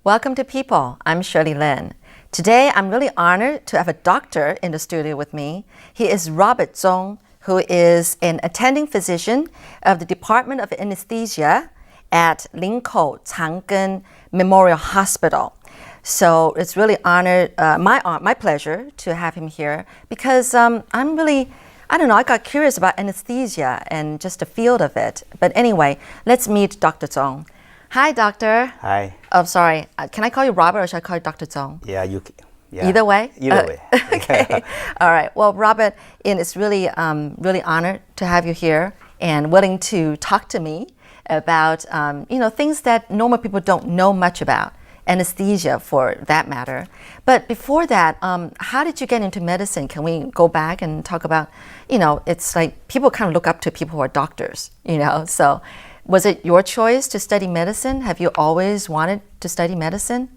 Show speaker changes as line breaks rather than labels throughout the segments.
Welcome to People. I'm Shirley Lin. Today, I'm really honored to have a doctor in the studio with me. He is Robert Chung, who is an attending physician of the Department of Anesthesia at Linkou Chang Memorial Hospital. So it's really my pleasure to have him here because I got curious about anesthesia and just the field of it. But anyway, let's meet Dr. Chung. Hi, doctor.
Hi.
Oh, sorry. Can I call you Robert or should I call you Dr. Chung?
Yeah,
Either way?
Either way.
Okay. All right. Well, Robert, it's really honored to have you here and willing to talk to me about, things that normal people don't know much about, anesthesia for that matter. But before that, how did you get into medicine? Can we go back and talk about, it's like people kind of look up to people who are doctors, so was it your choice to study medicine? Have you always wanted to study medicine?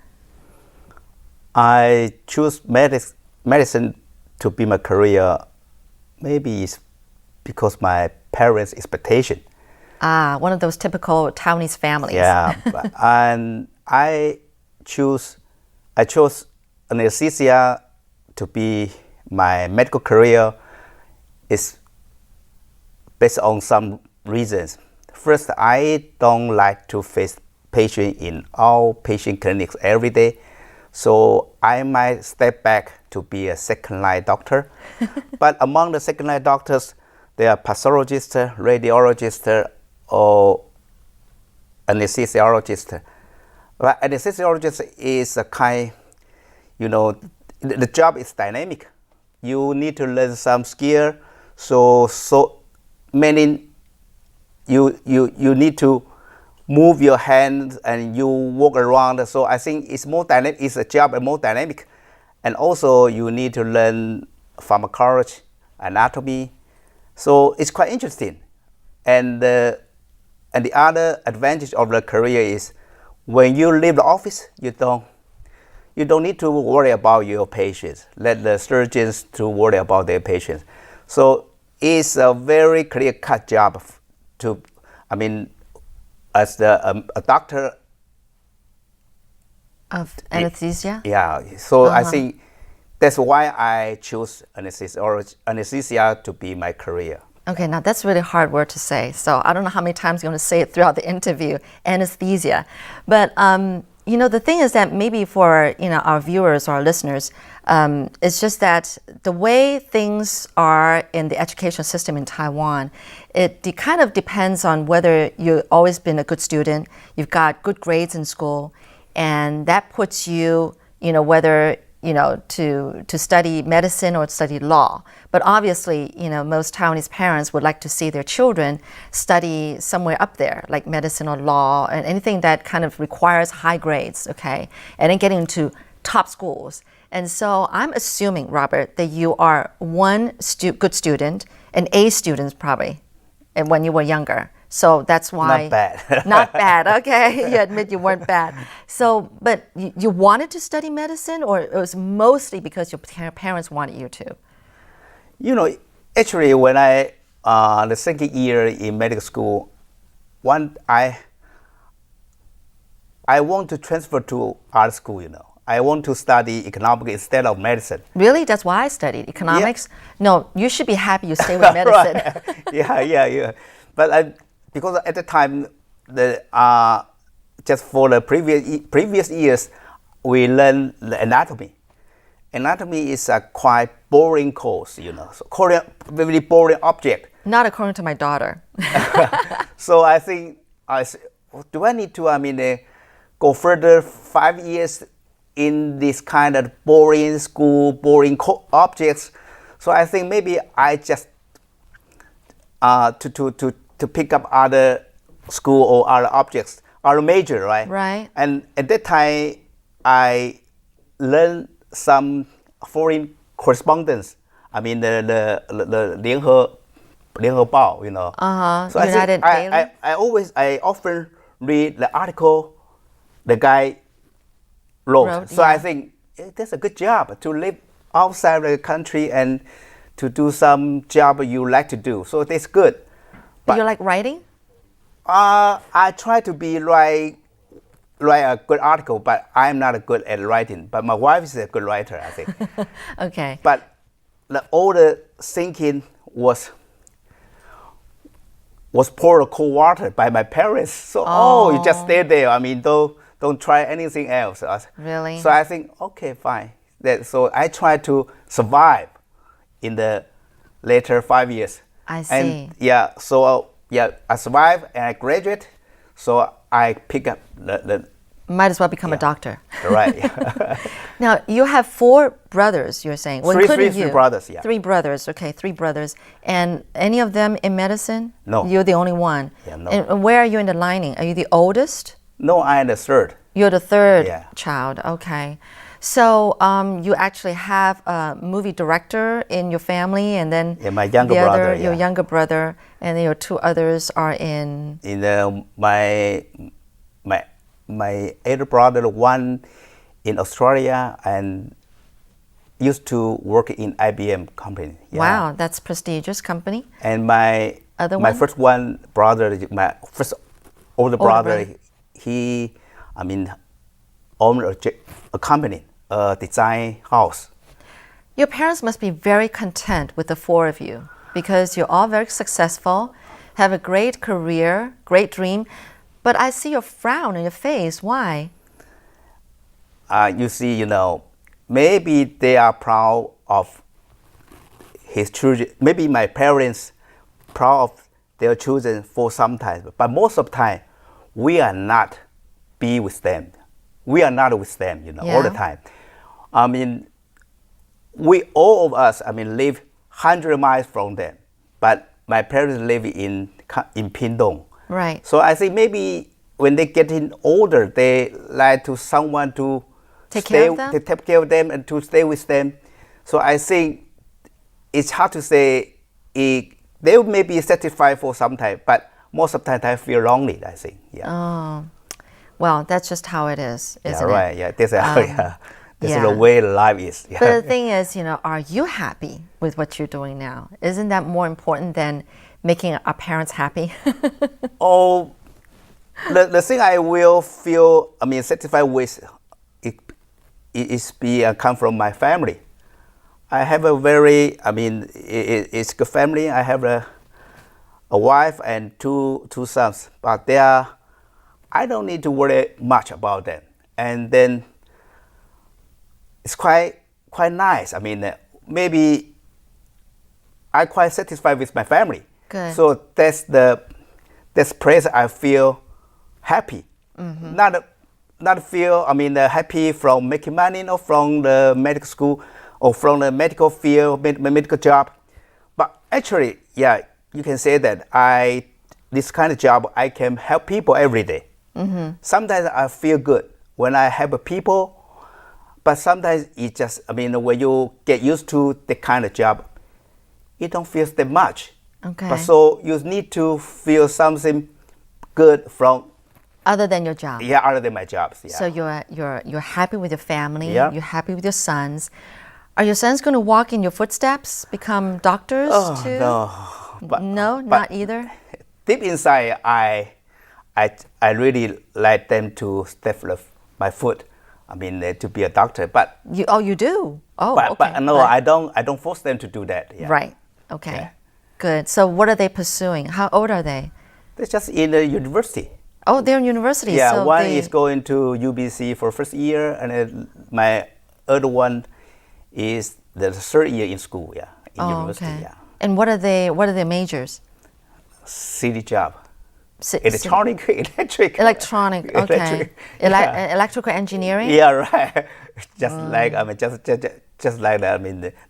I choose medicine to be my career. Maybe it's because my parents' expectation.
One of those typical Taiwanese families.
Yeah, and I chose anesthesia to be my medical career. It's based on some reasons. First, I don't like to face patients in outpatient clinics every day, so I might step back to be a second-line doctor. But among the second-line doctors, there are pathologists, radiologists, or anesthesiologists. But anesthesiologist is a kind, the job is dynamic. You need to learn some skill, so many. You need to move your hands and you walk around. So I think it's more dynamic. It's a job more dynamic, and also you need to learn pharmacology, anatomy. So it's quite interesting. And the other advantage of the career is when you leave the office, you don't need to worry about your patients. Let the surgeons to worry about their patients. So it's a very clear-cut job. As a doctor
of anesthesia?
Yeah, so I think that's why I chose anesthesia to be my career.
Okay, now that's a really hard word to say. So I don't know how many times you're going to say it throughout the interview, anesthesia. But the thing is that maybe for our viewers or our listeners, it's just that the way things are in the education system in Taiwan, it kind of depends on whether you've always been a good student, you've got good grades in school, and that puts you, whether to study medicine or study law. But obviously, most Taiwanese parents would like to see their children study somewhere up there, like medicine or law, and anything that kind of requires high grades, okay? And then getting into top schools. And so I'm assuming, Robert, that you are one good student, an A student probably, and when you were younger. So that's why.
Not bad.
Not bad, okay. You admit you weren't bad. So, but you wanted to study medicine, or it was mostly because your parents wanted you to?
Actually, when the second year in medical school, I want to transfer to art school, I want to study economics instead of medicine.
Really? That's why I studied economics? Yeah. No, you should be happy you stay with medicine.
Right. Yeah. But because at the time, just for the previous years, we learned the anatomy. Anatomy is a quite boring course, so very boring object.
Not according to my daughter.
So I think, do I need to, go further 5 years in this kind of boring school, boring objects? So I think maybe I just to pick up other school or other objects, other major, right?
Right.
And at that time, I learned some foreign correspondence. The 联合报,
So United Daily?
I often read the article the guy wrote. So I think that's a good job to live outside the country and to do some job you like to do. So that's good.
But you like writing?
I try to be like write a good article, but I'm not good at writing. But my wife is a good writer, I think.
Okay.
But all the thinking was poured cold water by my parents. So you just stay there. I mean, don't try anything else.
Really?
So I think, okay, fine. So I try to survive in the later 5 years.
I see.
And I survived and I graduate. So I pick up the
might as well become a doctor.
Right.
Now, you have 4 brothers, you're saying. Well, including you.
3 brothers, yeah.
3 brothers, okay, 3 brothers. And any of them in medicine?
No.
You're the only one?
Yeah, no.
And where are you in the lining? Are you the oldest?
No, I am the third.
You're the third
Yeah.
child, okay. So you actually have a movie director in your family, and then
my younger brother,
your younger brother, and then your 2 others are in
my elder brother, one in Australia and used to work in IBM company. Yeah.
Wow, that's prestigious company.
And my first my first older brother, he owned a company, a design house.
Your parents must be very content with the 4 of you because you're all very successful, have a great career, great dream. But I see your frown on your face. Why?
You see, maybe they are proud of his children. Maybe my parents proud of their children for some time. But most of the time, we are not with them. We are not with them, all the time. I mean, all of us, live 100 miles from them. But my parents live in Pindong.
Right.
So I think maybe when they getting older, they like to someone to
take care of them
and to stay with them. So I think it's hard to say. They may be satisfied for some time, but most of the time I feel lonely, I think. Yeah.
Oh, well, that's just how it is, isn't it?
Right. Yeah. This is the way life is. Yeah.
But the thing is, are you happy with what you're doing now? Isn't that more important than making our parents happy?
The thing I will feel, satisfied with, come from my family. I have a very, it's good family. I have a wife and two sons, but I don't need to worry much about them. And then it's quite nice. Maybe I'm quite satisfied with my family.
Good.
So that's place I feel happy. Mm-hmm. Not feel happy from making money or from the medical school or from the medical field, medical job. But actually, you can say that this kind of job I can help people every day. Mm-hmm. Sometimes I feel good when I help people, but sometimes it just when you get used to the kind of job, you don't feel that much.
Okay.
But so you need to feel something good from
other than your job.
Yeah, other than my jobs. Yeah.
So you're happy with your family.
Yeah.
You're happy with your sons. Are your sons going to walk in your footsteps, become doctors too?
No,
not either.
Deep inside, I really like them to step my foot. To be a doctor. But
you do. Oh,
but,
okay.
But no, I don't force them to do that. Yeah.
Right. Okay.
Yeah.
Good. So what are they pursuing? How old are they?
They're just in the university.
Oh, they're in university.
Yeah,
so
one is going to UBC for first year, and then my other one is the 3rd year in school. Yeah, in university.
Okay.
Yeah.
And what are their majors?
City job.
Electronic. Okay. Electrical engineering.
Yeah, right. Just like just like that.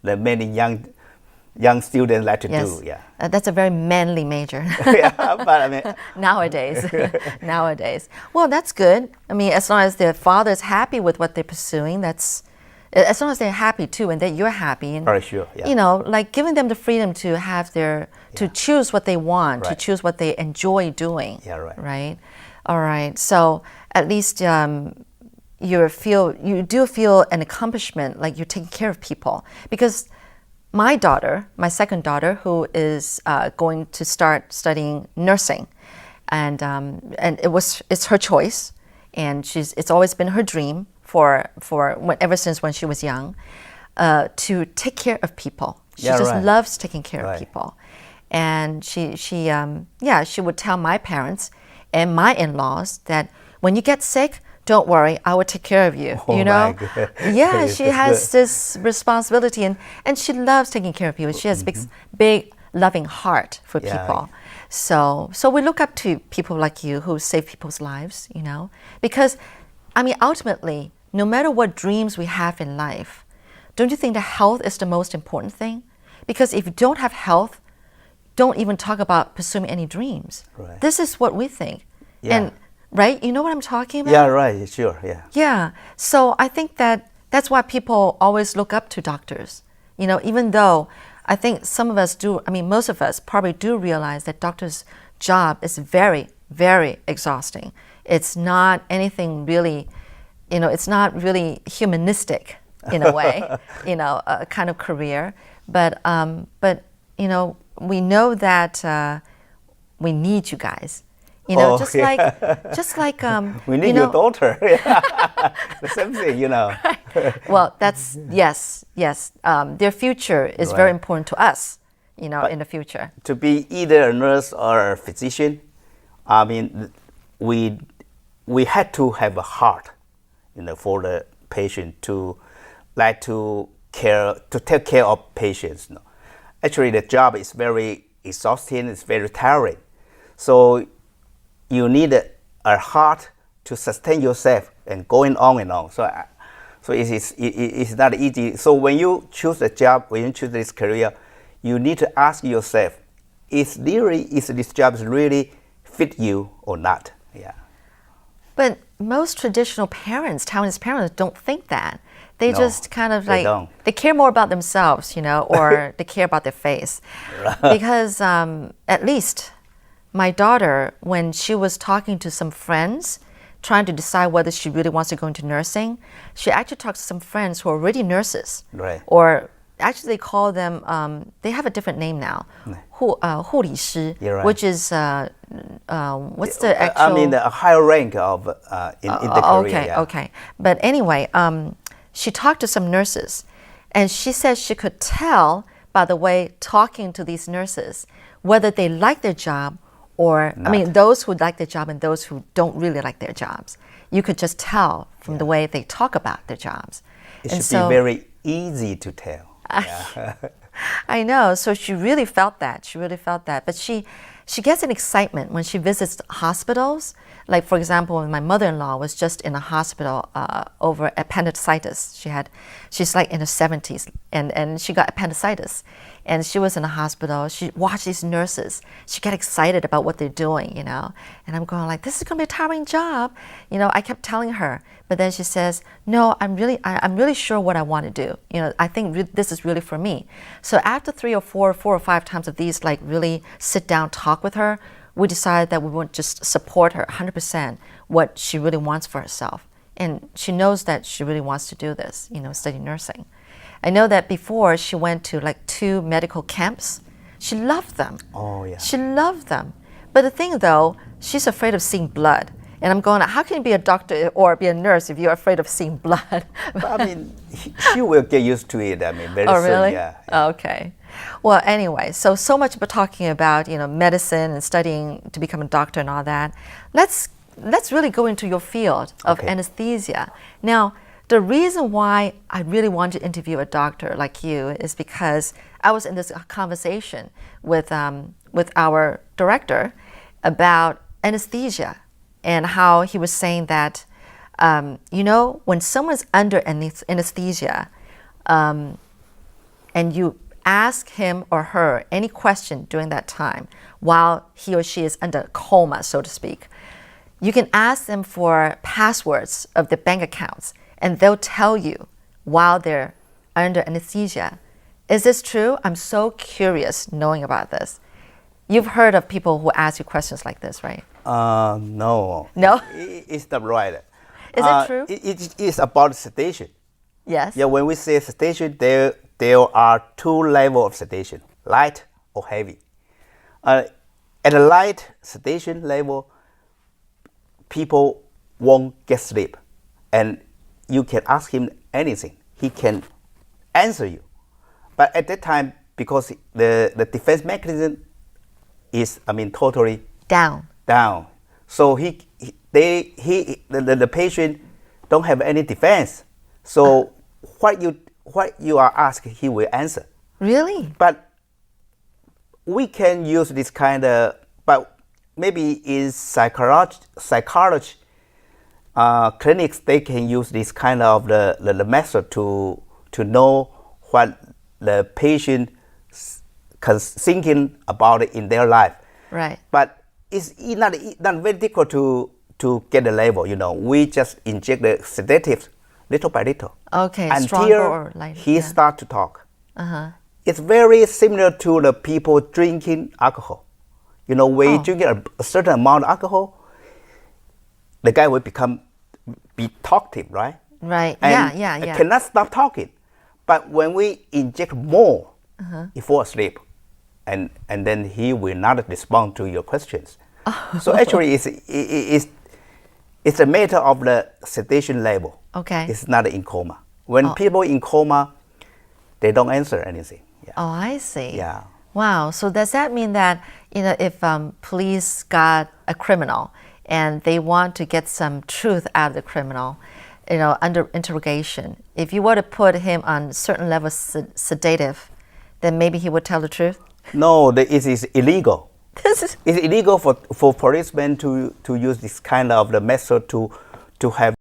The many young students like to do. Yeah.
That's a very manly major.
Yeah, but
nowadays. Well, that's good. As long as their father's happy with what they're pursuing, that's as long as they're happy too, and that you're happy. And,
very sure. Yeah.
Like giving them the freedom to have to choose what they want,
right.
to choose what they enjoy doing.
Yeah, right.
Right. All right. So at least you do feel an accomplishment, like you're taking care of people. Because my second daughter, who is going to start studying nursing, and it's her choice. and it's always been her dream ever since when she was young, to take care of people. She just loves taking care of people. And she would tell my parents and my in-laws that when you get sick, don't worry, I will take care of you. You know? Yeah, she has this responsibility, and she loves taking care of people. She has big loving heart for people. So we look up to people like you who save people's lives, you know? Because, I mean, ultimately, no matter what dreams we have in life, don't you think that health is the most important thing? Because if you don't have health, don't even talk about pursuing any dreams. Right. This is what we think. Yeah. And, right? You know what I'm talking about?
Yeah, right. Sure, yeah.
Yeah. So I think that's why people always look up to doctors. You know, even though I think some of us do, I mean, most of us probably do realize that doctor's job is very, very exhausting. It's not anything really, you know, it's not really humanistic in a way, you know, a kind of career. But you know, we know that we need you guys. You know, just like
we need your daughter. The same thing, you know.
Well, that's yes. Their future is very important to us, you know, in the future.
To be either a nurse or a physician, I mean, we had to have a heart, you know, for the patient to take care of patients. You know. Actually, the job is very exhausting. It's very tiring. So you need a heart to sustain yourself and going on and on. So it's not easy. So when you choose a job, when you choose this career, you need to ask yourself, is this job really fit you or not? Yeah.
But most traditional parents, Taiwanese parents, don't think that. They just kind of they care more about themselves, you know, or they care about their face. Because at least my daughter, when she was talking to some friends, trying to decide whether she really wants to go into nursing, she actually talked to some friends who are already nurses. Right. Or actually they call them, they have a different name now, 护理师, which is, what's the actual...
I mean, a higher rank of in the career.
Okay. But anyway, she talked to some nurses, and she said she could tell by the way talking to these nurses whether they like their job or, I mean, those who like their job and those who don't really like their jobs. You could just tell from the way they talk about their jobs.
It should be very easy to tell.
I know. So she really felt that. But she gets an excitement when she visits hospitals. Like, for example, when my mother-in-law was just in a hospital over appendicitis. She's like in her 70s, and she got appendicitis. And she was in a hospital. She watched these nurses. She got excited about what they're doing, you know. And I'm going like, this is going to be a tiring job. You know, I kept telling her. But then she says, no, I'm really sure what I want to do. You know, I think this is really for me. So after 3 or 4 or 5 times of these, like really sit down, talk with her, we decided that we would just support her 100% what she really wants for herself. And she knows that she really wants to do this, you know, study nursing. I know that before she went to like 2 medical camps. She loved them. Oh, yeah. She loved them. But the thing though, she's afraid of seeing blood. And I'm going, how can you be a doctor or be a nurse if you're afraid of seeing blood?
I mean, she will get used to it. I mean, very soon.
Really?
Yeah.
Okay. Well, anyway, so much about talking about, you know, medicine and studying to become a doctor and all that. Let's really go into your field of anesthesia. Now, the reason why I really want to interview a doctor like you is because I was in this conversation with our director about anesthesia and how he was saying that, you know, when someone's under anesthesia and you ask him or her any question during that time while he or she is under coma, so to speak, you can ask them for passwords of the bank accounts and they'll tell you while they're under anesthesia. Is this true? I'm so curious knowing about this. You've heard of people who ask you questions like this, right?
No.
No?
It's not right.
Is it true?
It is about sedation.
Yes.
Yeah, when we say sedation, there are 2 levels of sedation, light or heavy. At a light sedation level, people won't get sleep, and you can ask him anything. He can answer you. But at that time, because the defense mechanism is, totally
Down.
So the patient don't have any defense. So what you are asked, he will answer.
Really?
But we can use this kind of, but maybe in psychology clinics, they can use this kind of the method to know what the patient thinking about it in their life.
Right.
But it's not very difficult to get the level. We just inject the sedatives little by little.
Okay.
Until he start to talk. It's very similar to the people drinking alcohol. When you drink a certain amount of alcohol, the guy will be talkative, right?
Right.
And
Yeah.
cannot stop talking. But when we inject more, he falls asleep, and then he will not respond to your questions. So actually, it's a matter of the sedation level.
Okay.
It's not in coma. When people in coma, they don't answer anything. Yeah.
Oh, I see.
Yeah.
Wow. So does that mean that if police got a criminal and they want to get some truth out of the criminal, under interrogation, if you were to put him on certain level sedative, then maybe he would tell the truth?
No, it is illegal. It's illegal for policemen to use this kind of the method to have